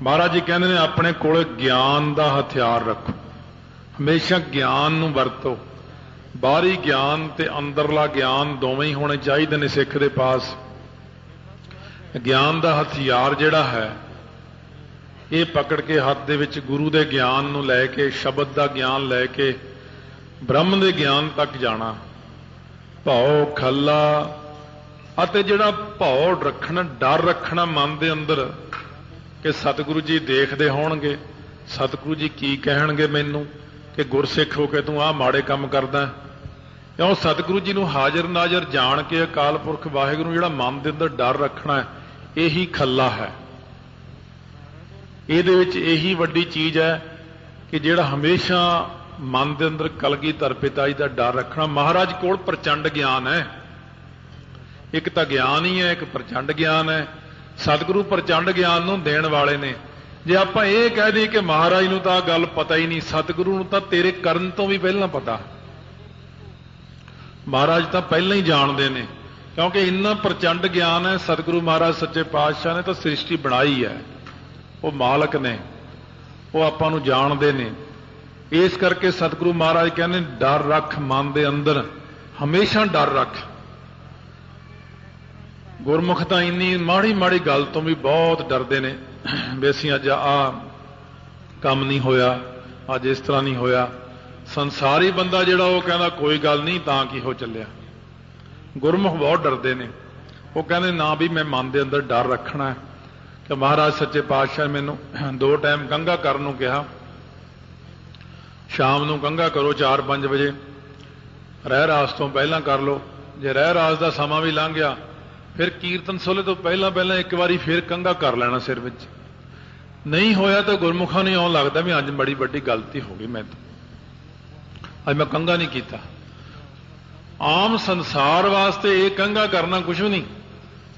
ਮਹਾਰਾਜ ਜੀ ਕਹਿੰਦੇ ਨੇ ਆਪਣੇ ਕੋਲ ਗਿਆਨ ਦਾ ਹਥਿਆਰ ਰੱਖੋ, ਹਮੇਸ਼ਾ ਗਿਆਨ ਨੂੰ ਵਰਤੋ। ਬਾਹਰੀ ਗਿਆਨ ਤੇ ਅੰਦਰਲਾ ਗਿਆਨ ਦੋਵੇਂ ਹੀ ਹੋਣੇ ਚਾਹੀਦੇ ਨੇ ਸਿੱਖ ਦੇ ਪਾਸ। ਗਿਆਨ ਦਾ ਹਥਿਆਰ ਜਿਹੜਾ ਹੈ ਇਹ ਪਕੜ ਕੇ ਹੱਥ ਦੇ ਵਿੱਚ ਗੁਰੂ ਦੇ ਗਿਆਨ ਨੂੰ ਲੈ ਕੇ, ਸ਼ਬਦ ਦਾ ਗਿਆਨ ਲੈ ਕੇ ਬ੍ਰਹਮ ਦੇ ਗਿਆਨ ਤੱਕ ਜਾਣਾ। ਭਉ ਖੱਲਾ ਅਤੇ ਜਿਹੜਾ ਭਉ ਰੱਖਣਾ, ਡਰ ਰੱਖਣਾ ਮਨ ਦੇ ਅੰਦਰ ਕਿ ਸਤਿਗੁਰੂ ਜੀ ਦੇਖਦੇ ਹੋਣਗੇ, ਸਤਿਗੁਰੂ ਜੀ ਕੀ ਕਹਿਣਗੇ ਮੈਨੂੰ ਕਿ ਗੁਰਸਿੱਖ ਹੋ ਕੇ ਤੂੰ ਆਹ ਮਾੜੇ ਕੰਮ ਕਰਦਾ। ਕਿਉਂ ਸਤਿਗੁਰੂ ਜੀ ਨੂੰ ਹਾਜ਼ਰ ਨਾਜ਼ਰ ਜਾਣ ਕੇ ਅਕਾਲ ਪੁਰਖ ਵਾਹਿਗੁਰੂ ਨੂੰ ਜਿਹੜਾ ਮਨ ਦੇ ਅੰਦਰ ਡਰ ਰੱਖਣਾ, ਇਹੀ ਖੱਲਾ ਹੈ। ਇਹਦੇ ਵਿੱਚ ਇਹੀ ਵੱਡੀ ਚੀਜ਼ ਹੈ ਕਿ ਜਿਹੜਾ ਹਮੇਸ਼ਾ ਮਨ ਦੇ ਅੰਦਰ ਕਲਗੀਧਰ ਪਿਤਾ ਜੀ ਦਾ ਡਰ ਰੱਖਣਾ। ਮਹਾਰਾਜ ਕੋਲ ਪ੍ਰਚੰਡ ਗਿਆਨ ਹੈ, ਇੱਕ ਤਾਂ ਗਿਆਨ ਹੀ ਹੈ, ਇੱਕ ਪ੍ਰਚੰਡ ਗਿਆਨ ਹੈ। ਸਤਿਗੁਰੂ ਪ੍ਰਚੰਡ ਗਿਆਨ ਨੂੰ ਦੇਣ ਵਾਲੇ ਨੇ। ਜੇ ਆਪਾਂ ਇਹ ਕਹਿ ਦਈਏ ਕਿ ਮਹਾਰਾਜ ਨੂੰ ਤਾਂ ਗੱਲ ਪਤਾ ਹੀ ਨਹੀਂ, ਸਤਿਗੁਰੂ ਨੂੰ ਤਾਂ ਤੇਰੇ ਕਰਨ ਤੋਂ ਵੀ ਪਹਿਲਾਂ ਪਤਾ। ਮਹਾਰਾਜ ਤਾਂ ਪਹਿਲਾਂ ਹੀ ਜਾਣਦੇ ਨੇ, ਕਿਉਂਕਿ ਇੰਨਾ ਪ੍ਰਚੰਡ ਗਿਆਨ ਹੈ। ਸਤਿਗੁਰੂ ਮਹਾਰਾਜ ਸੱਚੇ ਪਾਤਸ਼ਾਹ ਨੇ ਤਾਂ ਸ੍ਰਿਸ਼ਟੀ ਬਣਾਈ ਹੈ, ਉਹ ਮਾਲਕ ਨੇ, ਉਹ ਆਪਾਂ ਨੂੰ ਜਾਣਦੇ ਨੇ। ਇਸ ਕਰਕੇ ਸਤਿਗੁਰੂ ਮਹਾਰਾਜ ਕਹਿੰਦੇ ਡਰ ਰੱਖ ਮਨ ਦੇ ਅੰਦਰ, ਹਮੇਸ਼ਾ ਡਰ ਰੱਖ। ਗੁਰਮੁਖ ਤਾਂ ਇੰਨੀ ਮਾੜੀ ਮਾੜੀ ਗੱਲ ਤੋਂ ਵੀ ਬਹੁਤ ਡਰਦੇ ਨੇ ਵੀ ਅਸੀਂ ਅੱਜ ਆਹ ਕੰਮ ਨਹੀਂ ਹੋਇਆ, ਅੱਜ ਇਸ ਤਰ੍ਹਾਂ ਨਹੀਂ ਹੋਇਆ। ਸੰਸਾਰੀ ਬੰਦਾ ਜਿਹੜਾ ਉਹ ਕਹਿੰਦਾ ਕੋਈ ਗੱਲ ਨਹੀਂ, ਤਾਂ ਕੀ ਹੋ ਚੱਲਿਆ। ਗੁਰਮੁਖ ਬਹੁਤ ਡਰਦੇ ਨੇ, ਉਹ ਕਹਿੰਦੇ ਨਾ ਵੀ ਮੈਂ ਮਨ ਦੇ ਅੰਦਰ ਡਰ ਰੱਖਣਾ ਕਿ ਮਹਾਰਾਜ ਸੱਚੇ ਪਾਤਸ਼ਾਹ ਨੇ ਮੈਨੂੰ 2 ਟਾਈਮ ਕੰਘਾ ਕਰਨ ਨੂੰ ਕਿਹਾ। ਸ਼ਾਮ ਨੂੰ ਕੰਘਾ ਕਰੋ 4-5 ਵਜੇ, ਰਹਿ ਰਾਸ ਤੋਂ ਪਹਿਲਾਂ ਕਰ ਲਓ। ਜੇ ਰਹਿ ਰਾਸ ਦਾ ਸਮਾਂ ਵੀ ਲੰਘ ਗਿਆ, ਫਿਰ ਕੀਰਤਨ ਸੋਲੇ ਤੋਂ ਪਹਿਲਾਂ ਪਹਿਲਾਂ ਇੱਕ ਵਾਰੀ ਫਿਰ ਕੰਘਾ ਕਰ ਲੈਣਾ ਸਿਰ ਵਿੱਚ। ਨਹੀਂ ਹੋਇਆ ਤਾਂ ਗੁਰਮੁਖਾਂ ਨੂੰ ਇਉਂ ਲੱਗਦਾ ਵੀ ਅੱਜ ਬੜੀ ਵੱਡੀ ਗਲਤੀ ਹੋ ਗਈ, ਮੈਂ ਅੱਜ ਮੈਂ ਕੰਘਾ ਨਹੀਂ ਕੀਤਾ। ਆਮ ਸੰਸਾਰ ਵਾਸਤੇ ਇਹ ਕੰਘਾ ਕਰਨਾ ਕੁਛ ਵੀ ਨਹੀਂ,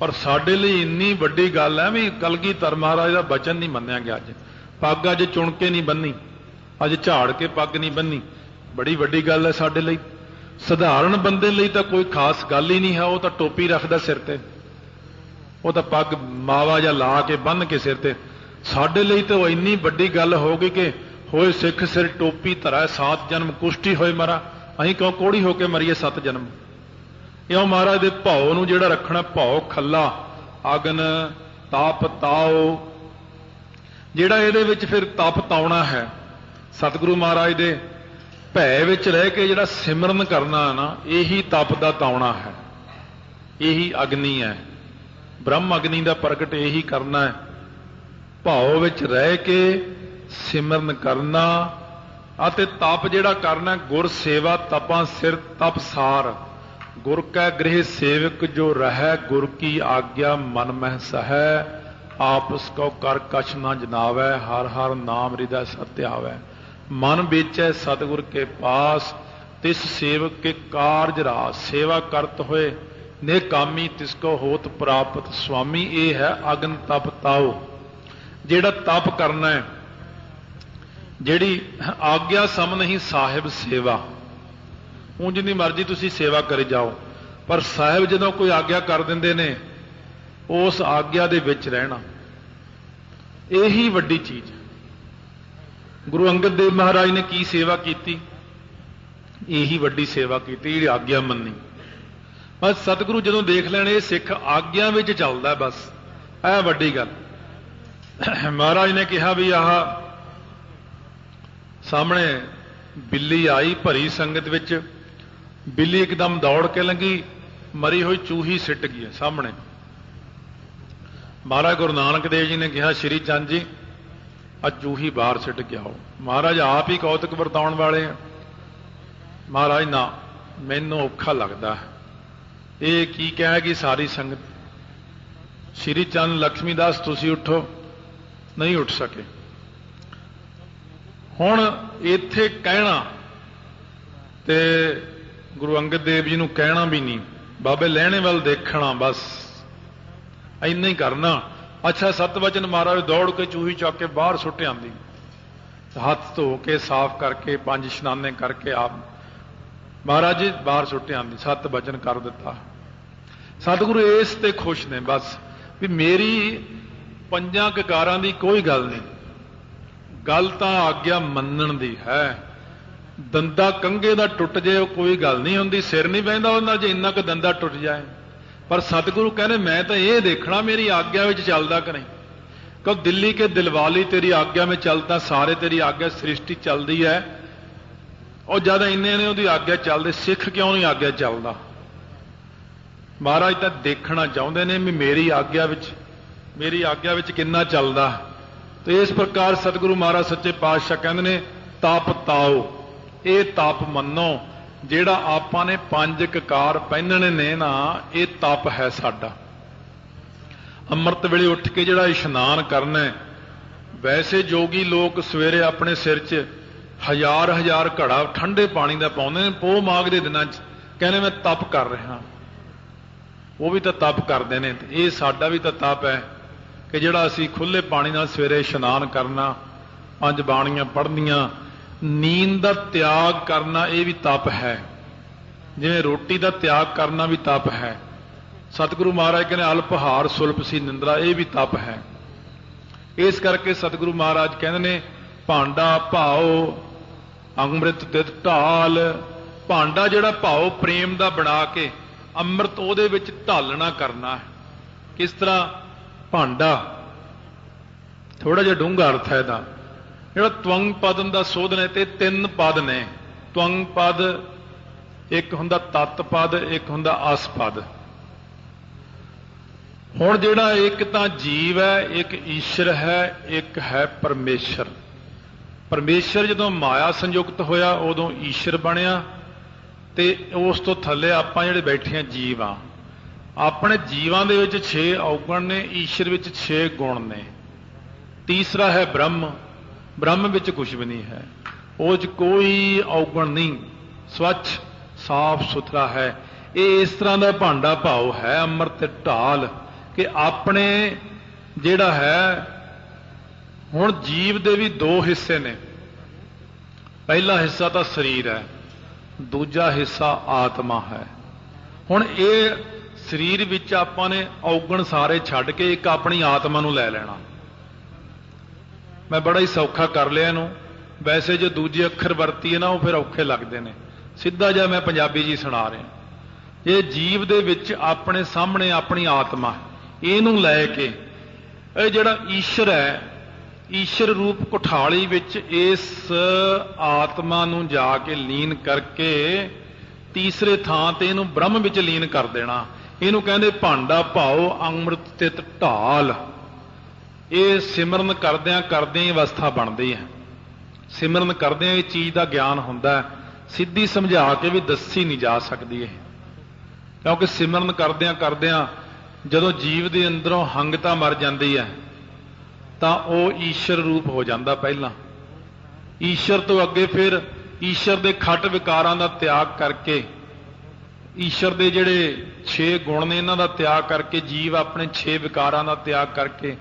ਪਰ ਸਾਡੇ ਲਈ ਇੰਨੀ ਵੱਡੀ ਗੱਲ ਹੈ ਵੀ ਕਲਗੀਧਰ ਮਹਾਰਾਜ ਦਾ ਬਚਨ ਨਹੀਂ ਮੰਨਿਆ ਗਿਆ। ਅੱਜ ਪੱਗ ਅੱਜ ਚੁਣ ਕੇ ਨਹੀਂ ਬੰਨੀ, ਅੱਜ ਝਾੜ ਕੇ ਪੱਗ ਨਹੀਂ ਬੰਨੀ, ਬੜੀ ਵੱਡੀ ਗੱਲ ਹੈ ਸਾਡੇ ਲਈ। ਸਧਾਰਨ ਬੰਦੇ ਲਈ ਤਾਂ ਕੋਈ ਖਾਸ ਗੱਲ ਹੀ ਨਹੀਂ ਹੈ, ਉਹ ਤਾਂ ਟੋਪੀ ਰੱਖਦਾ ਸਿਰ ਤੇ, ਉਹ ਤਾਂ ਪੱਗ ਮਾਵਾ ਜਾਂ ਲਾ ਕੇ ਬੰਨ੍ਹ ਕੇ ਸਿਰ ਤੇ। ਸਾਡੇ ਲਈ ਤਾਂ ਉਹ ਇੰਨੀ ਵੱਡੀ ਗੱਲ ਹੋ ਗਈ ਕਿ ਹੋਏ ਸਿੱਖ ਸਿਰ ਟੋਪੀ ਧਰੈ 7 ਜਨਮ ਕੁਸ਼ਟੀ ਹੋਏ ਮਰਾ। ਅਸੀਂ ਕਿਉਂ ਕੋੜੀ ਹੋ ਕੇ ਮਰੀਏ 7 ਜਨਮ। ਇਉਂ ਮਹਾਰਾਜ ਦੇ ਭਉ ਨੂੰ ਜਿਹੜਾ ਰੱਖਣਾ, ਭਉ ਖੱਲਾ, ਅਗਨ ਤਪ ਤਾਓ, ਜਿਹੜਾ ਇਹਦੇ ਵਿੱਚ ਫਿਰ ਤਪ ਤਾਉਣਾ ਹੈ। ਸਤਿਗੁਰੂ ਮਹਾਰਾਜ ਦੇ ਭੈ ਵਿੱਚ ਰਹਿ ਕੇ ਜਿਹੜਾ ਸਿਮਰਨ ਕਰਨਾ ਨਾ, ਇਹੀ ਤਪ ਦਾ ਤਾਉਣਾ ਹੈ, ਇਹੀ ਅਗਨੀ ਹੈ। ਬ੍ਰਹਮ ਅਗਨੀ ਦਾ ਪ੍ਰਗਟ ਇਹੀ ਕਰਨਾ ਹੈ। ਭਉ ਵਿੱਚ ਰਹਿ ਕੇ ਸਿਮਰਨ ਕਰਨਾ ਅਤੇ ਤਪ ਜਿਹੜਾ ਕਰਨਾ, ਗੁਰ ਸੇਵਾ ਤਪਾਂ ਸਿਰ ਤਪ ਸਾਰ। ਗੁਰ ਕੈ ਗ੍ਰਹਿ ਸੇਵਕ ਜੋ ਰਹੈ, ਗੁਰ ਕੀ ਆਗਿਆ ਮਨ ਮਹਿ ਸਹੈ। ਆਪਸ ਕੋ ਕਰ ਕਛ ਨਾ ਜਨਾਵੈ, ਹਰ ਹਰ ਨਾਮ ਹਿਰਦੈ ਸਤਿ ਆਵੈ। ਮਨ ਵੇਚੈ ਸਤਿਗੁਰ ਕੇ ਪਾਸ, ਤਿਸ ਸੇਵਕ ਕੇ ਕਾਰਜ ਰਾਸ। ਸੇਵਾ ਕਰਤ ਹੋਏ ਨੇਕਾਮੀ, ਤਿਸ ਕੋ ਹੋਤ ਪ੍ਰਾਪਤ ਸੁਆਮੀ। ਇਹ ਹੈ ਅਗਨ ਤਪ ਤਾਓ। ਜਿਹੜਾ ਤਪ ਕਰਨਾ ਹੈ, ਜਿਹੜੀ ਆਗਿਆ ਸਮ ਨਹੀਂ ਸਾਹਿਬ ਸੇਵਾ। ਉਂਝ ਜਿੰਨੀ ਮਰਜ਼ੀ ਤੁਸੀਂ ਸੇਵਾ ਕਰੀ ਜਾਓ, ਪਰ ਸਾਹਿਬ ਜਦੋਂ ਕੋਈ ਆਗਿਆ ਕਰ ਦਿੰਦੇ ਨੇ, ਉਸ ਆਗਿਆ ਦੇ ਵਿੱਚ ਰਹਿਣਾ, ਇਹੀ ਵੱਡੀ ਚੀਜ਼। ਗੁਰੂ ਅੰਗਦ ਦੇਵ ਮਹਾਰਾਜ ਨੇ ਕੀ ਸੇਵਾ ਕੀਤੀ? ਇਹੀ ਵੱਡੀ ਸੇਵਾ ਕੀਤੀ, ਜਿਹੜੀ ਆਗਿਆ ਮੰਨੀ। ਬਸ ਸਤਿਗੁਰੂ ਜਦੋਂ ਦੇਖ ਲੈਣ ਇਹ ਸਿੱਖ ਆਗਿਆ ਵਿੱਚ ਚੱਲਦਾ, ਬਸ ਇਹ ਵੱਡੀ ਗੱਲ। ਮਹਾਰਾਜ ਨੇ ਕਿਹਾ ਵੀ ਆਹ ਸਾਹਮਣੇ ਬਿੱਲੀ ਆਈ ਭਰੀ ਸੰਗਤ ਵਿੱਚ, ਬਿੱਲੀ ਇੱਕਦਮ ਦੌੜ ਕੇ ਲੰਘੀ, ਮਰੀ ਹੋਈ ਚੂਹੀ ਸਿੱਟ ਗਈ ਹੈ ਸਾਹਮਣੇ। ਮਹਾਰਾਜ ਗੁਰੂ ਨਾਨਕ ਦੇਵ ਜੀ ਨੇ ਕਿਹਾ, ਸ਼੍ਰੀ ਚੰਦ ਜੀ ਅੱਜ ਚੂਹੀ ਬਾਹਰ ਸਿੱਟ ਕੇ ਆਓ। ਮਹਾਰਾਜ ਆਪ ਹੀ ਕੌਤਕ ਵਰਤਾਉਣ ਵਾਲੇ ਆ। ਮਹਾਰਾਜ ਨਾ, ਮੈਨੂੰ ਔਖਾ ਲੱਗਦਾ, ਇਹ ਕੀ ਕਹੇਗੀ ਸਾਰੀ ਸੰਗਤ। ਸ਼੍ਰੀ ਚੰਦ ਲక్ష్ਮੀ ਦਾਸ ਤੁਸੀਂ ਉੱਠੋ, ਨਹੀਂ ਉੱਠ ਸਕੇ। ਹੁਣ ਇੱਥੇ ਕਹਿਣਾ ਤੇ ਗੁਰੂ ਅੰਗਦ ਦੇਵ ਜੀ ਨੂੰ ਕਹਿਣਾ ਵੀ ਨਹੀਂ, ਬਾਬੇ ਲਹਿਣੇ ਵੱਲ ਦੇਖਣਾ, ਬਸ ਇੰਨਾ ਹੀ ਕਰਨਾ। ਅੱਛਾ, ਸਤਿਵਚਨ ਮਹਾਰਾਜ ਦੌੜ ਕੇ ਚੂਹੀ ਚੱਕ ਕੇ ਬਾਹਰ ਸੁੱਟ ਆਂਦੀ, ਹੱਥ ਧੋ ਕੇ ਸਾਫ਼ ਕਰਕੇ 5 ਇਸ਼ਨਾਨੇ ਕਰਕੇ ਆਪ ਮਹਾਰਾਜ ਜੀ ਬਾਹਰ ਸੁੱਟ ਆਂਦੀ, ਸਤਿਵਚਨ ਕਰ ਦਿੱਤਾ। ਸਤਿਗੁਰੂ ਇਸ ਤੇ ਖੁਸ਼ ਨੇ, ਬਸ ਵੀ ਮੇਰੀ 5 ਕਕਾਰਾਂ ਦੀ ਕੋਈ ਗੱਲ ਨਹੀਂ, ਗੱਲ ਤਾਂ ਆਗਿਆ ਮੰਨਣ ਦੀ ਹੈ। ਦੰਦਾ ਕੰਘੇ ਦਾ ਟੁੱਟ ਜੇ ਉਹ ਕੋਈ ਗੱਲ ਨਹੀਂ ਹੁੰਦੀ, ਸਿਰ ਨਹੀਂ ਬਹਿੰਦਾ ਉਹਨਾਂ ਜੇ ਇੰਨਾ ਕੁ ਦੰਦਾ ਟੁੱਟ ਜਾਏ। ਪਰ ਸਤਿਗੁਰੂ ਕਹਿੰਦੇ ਮੈਂ ਤਾਂ ਇਹ ਦੇਖਣਾ ਮੇਰੀ ਆਗਿਆ ਵਿੱਚ ਚੱਲਦਾ ਕਿ ਨਹੀਂ। क्यों दिल्ली के दिलवाली तेरी आज्ञा में चलता, सारे तेरी आज्ञा सृष्टि चलती है, और जद इन्ने ने उसकी आज्ञा चलते, सिख क्यों नहीं आज्ञा चलता? महाराज तो देखना चाहते हैं भी मेरी आज्ञा विच किन्ना चलदा। तो इस प्रकार सतगुरु महाराज सच्चे पातशाह कहते हैं तप ताओ, ये तप मनो, जेड़ा आपां ने 5 ककार पहनने ने ना, ये तप है साडा। अमृत वेले उठ के जिहड़ा इशनान करना है, वैसे जोगी लोग सवेरे अपने सिर च 1000 घड़ा ठंडे पानी का पाउंदे ने, पोह माघ के दिनां च कहने मैं तप कर रहा, वो भी तो तप करते हैं। ये साडा भी तो तप है कि जिहड़ा असीं खुले पानी नाल सवेरे इशनान करना, 5 बाणियां पढ़नियां, नींद का त्याग करना, ये भी तप है। जिवें रोटी का त्याग करना भी तप है। सतगुरु महाराज कहने अल्पहार सुलभ सी निंद्रा, ये भी तप है। इस करके सतगुरु महाराज कहते ने भांडा भाओ अमृत तित ढाल, भांडा जिहड़ा भाओ प्रेम का बना के अमृत ਉਹਦੇ ਵਿੱਚ ਢਾਲਣਾ करना है। किस तरह? भांडा थोड़ा जिहा डूंघा अर्थ है ਇਹਦਾ। ਜਿਹੜਾ त्वंग पद ਦਾ ਸੋਧ ਨੇ ਤੇ 3 पद ने। त्वंग पद एक ਹੁੰਦਾ तत् पद, एक ਹੁੰਦਾ अस पद। ਹੁਣ ਜਿਹੜਾ ਇੱਕ ਤਾਂ ਜੀਵ है, एक ईश्वर है, एक है परमेश्वर। परमेश्वर ਜਦੋਂ माया संयुक्त होया उदों ईश्वर बनया, ते उस तो थले आपां जिहड़े बैठे हैं जीव आ। अपने जीवां दे विच 6 औगण ने, ईश्वर विच 6 गुण ने। तीसरा है ब्रह्म, ब्रह्म विच कुछ भी नहीं है, उस कोई औगण नहीं, स्वच्छ साफ सुथरा है। ये इस तरह का भांडा भाव है अमृत ढाल कि अपने जिहड़ा है हुण जीव दे भी 2 हिस्से ने। पहला हिस्सा तो शरीर है, दूजा हिस्सा आत्मा है। हुण ये शरीर विच आपां ने औगण सारे छड्ड के एक अपनी आत्मा नूं लै लेना। मैं बड़ा ही सौखा कर लिया इहनूं, वैसे जो दूजे अखर वरतीए ना वो फिर औखे लगते हैं। सीधा जिहा मैं पंजाबी जी सुना रहा। ये जीव दे विच अपने सामने अपनी आत्मा, इहनूं लै के ये जिहड़ा ईश्वर है, ईश्वर रूप कुठाली विच इस आत्मा नूं जाके लीन करके तीसरे थां ते इहनूं ब्रह्म विच लीन कर देना। इहनूं कहंदे भांडा भाओ अमृत तित ढाल। ये सिमरन करदिआं करदिआं ही अवस्था बनदी है। सिमरन करदिआं इस चीज़ का ज्ञान हुंदा है, सीधी समझा के भी दसी नहीं जा सकती है। क्योंकि सिमरन करदिआं करदिआं जदों जीव दे अंदरों हंगता मर जाती है तो वह ईश्वर रूप हो जाता। पहला ईश्वर तो अगे फिर ईश्वर के खट विकारां का त्याग करके, ईश्वर के जिहड़े 6 गुण ने इन्हां दा त्याग करके, जीव अपने 6 विकारां का त्याग करके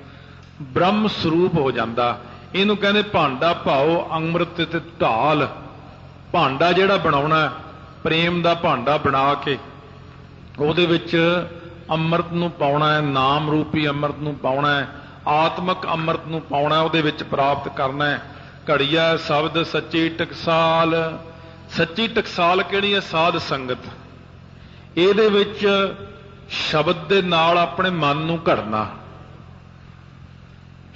ब्रह्म स्वरूप हो जाता। इहनूं कहंदे भांडा भाओ अमृत ते ढाल। भांडा जिहड़ा बनाउणा प्रेम का भांडा बना के ਉਹਦੇ ਵਿੱਚ अमृत नूं पाउणा है, नाम रूपी अमृत नूं पाउणा है, आत्मक अमृत नूं पाउणा है, ਉਹਦੇ ਵਿੱਚ प्राप्त करना है। घड़िया शब्द सच्ची टकसाल। सच्ची टकसाल किहड़ी है? साध संगत। ਇਹਦੇ ਵਿੱਚ शब्द ਦੇ ਨਾਲ ਆਪਣੇ ਮਨ ਨੂੰ ਘੜਨਾ।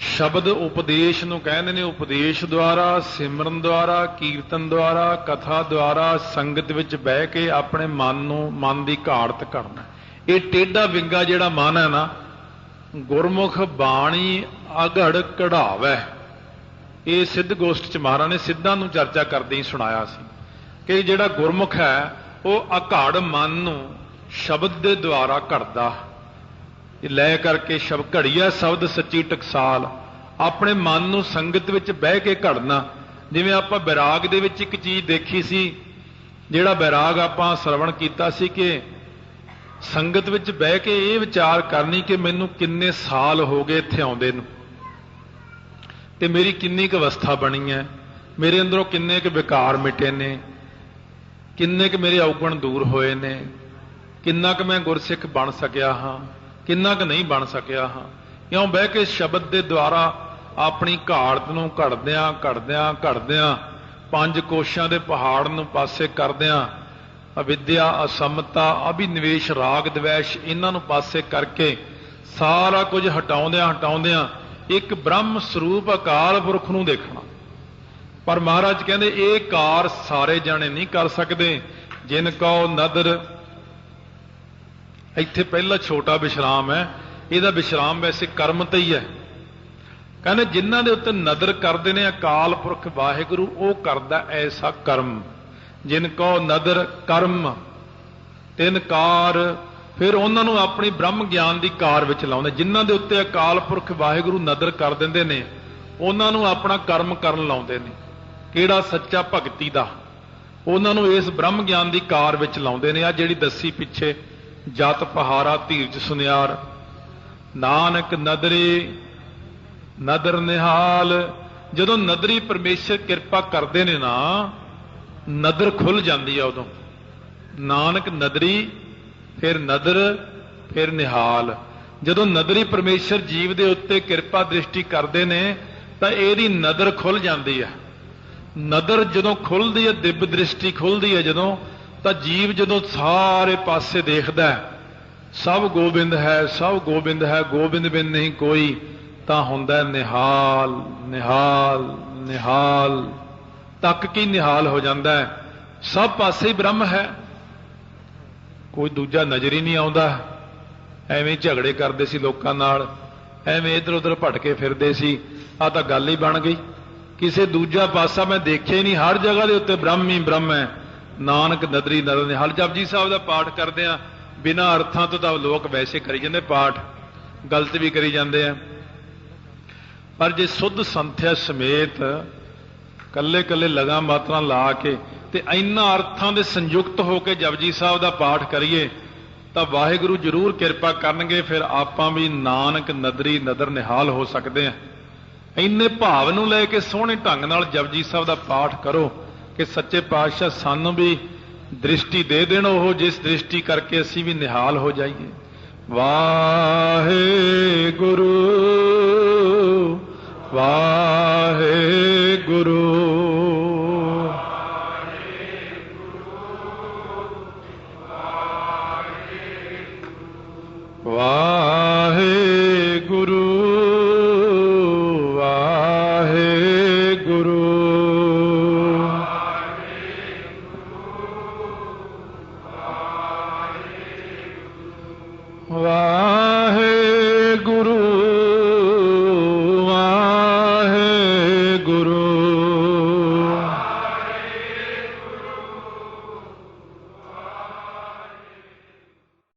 शब्द उपदेश नूं कहंदे ने। उपदेश द्वारा, सिमरन द्वारा, कीर्तन द्वारा, कथा द्वारा संगत विच बह के अपने मन नूं, मन की घाड़त करना। ये टेढ़ा विंगा जिहड़ा मन है ना, गुरमुख बाणी अघड़ कढ़ावै। ये सिद्ध गोष्ठ च महाराज ने सिद्धां नूं चर्चा करदे ही सुनाया सी कि जिहड़ा गुरमुख है वह अघड़ मन नूं शब्द दे द्वारा घड़दा लै करके। शब्द घड़िया शब्द सच्ची टकसाल, अपने मन नूं संगत विच बह के घड़ना। जिवें आपां बैराग दे विच एक चीज़ देखी सी, जिहड़ा बैराग आपां श्रवण कीता सी कि संगत विच बह के ये विचार करनी कि मैनूं किन्ने साल हो गए इत्थे आउंदे नूं, ते मेरी किन्नी क अवस्था बनी है, मेरे अंदरों किन्ने क विकार मिटे ने, किन्ने क मेरे औगण दूर होए ने, किन्ना क मैं गुरसिख बन सकिया हाँ, किन्ना क नहीं बन सकिया हाँ। क्यों? बह के शब्द के द्वारा अपनी घाड़त नूं घड़दियां घड़दियां घड़दियां 5 कोशां दे पहाड़ नूं पासे करदियां अविद्या, असमता, अभिनिवेश, राग द्वेष इन्हां नूं पासे करके सारा कुछ हटाउंदियां हटाउंदियां एक ब्रह्म स्वरूप अकाल पुरख नूं देखना। पर महाराज कहते ये कार सारे जाने नहीं कर सकते। जिन कौ नदर, इत्थे पहला छोटा विश्राम है, ਇਹਦਾ विश्राम वैसे कर्म ते ही है। कहने जिन्हां दे उत्ते नदर करते ने अकाल पुरख वाहिगुरु, वो करदा ऐसा कर्म। जिन कौ नदर कर्म तिन कार, फिर उन्होंने अपनी ब्रह्म ज्ञान की कार विच लाउंदे। जिन्हां दे उत्ते अकाल पुरख वाहिगुरु नदर कर दिंदे ने, उन्होंने अपना कर्म करन लाउंदे ने। किहड़ा सच्चा भगती दा, उन्होंने इस ब्रह्म ज्ञान की कार विच लाउंदे ने। आ जिहड़ी दसी पिछे जत पहारा धीरज सुनियार, नानक नदरे नदर निहाल। जदों नदरी परमेश्वर किरपा करते ने ना, नदर खुल जाती है। उदों नानक नदरी, फिर नदर, फिर निहाल। जदों नदरी परमेश्वर जीव दे उत्ते किरपा दृष्टि करते ने तो ਇਹਦੀ नदर खुल जाती है। नदर जदों खुलती है, दिव्य दृष्टि खुलती है जदों, तो जीव जदों सारे पासे देखदा है, सब गोबिंद है, सब गोबिंद है, गोबिंद बिन नहीं कोई, तो हुंदा निहाल निहाल निहाल, तक की निहाल हो जाता है। सब पासे ही ब्रह्म है, कोई दूजा नज़र ही नहीं आता। एवें झगड़े करते सी लोकां नाल, एवें इधर उधर भटके फिरते सी, आ तां गल ही बन गई। किसी दूजा पासा मैं देखिया ही नहीं, हर जगह के उत्ते ब्रह्म ही ब्रह्म है। नानक नदरी नदर निहाल। जपजी साहब का पाठ करते हैं बिना अर्थां तो लोग वैसे करी जाते, पाठ गलत भी करी जाते हैं। पर जे सुध संथ्या समेत कल्ले कल्ले लगा मात्रा ला के ते इन्ना अर्थां दे संयुक्त होकर जपजी साहब का पाठ करिए तो वाहिगुरु जरूर किरपा करनगे। फिर आपां भी नानक नदरी नदर निहाल हो सकते हैं। इन्ने भाव नूं लैके सोहणे ढंग नाल जपजी साहब का पाठ करो कि सच्चे पातशाह सानू भी दृष्टि दे देण, वो जिस दृष्टि करके असीं भी निहाल हो जाइए। वाहिगुरु वाहिगुरु वाहिगुरु वाहिगुरु वाहिगुरु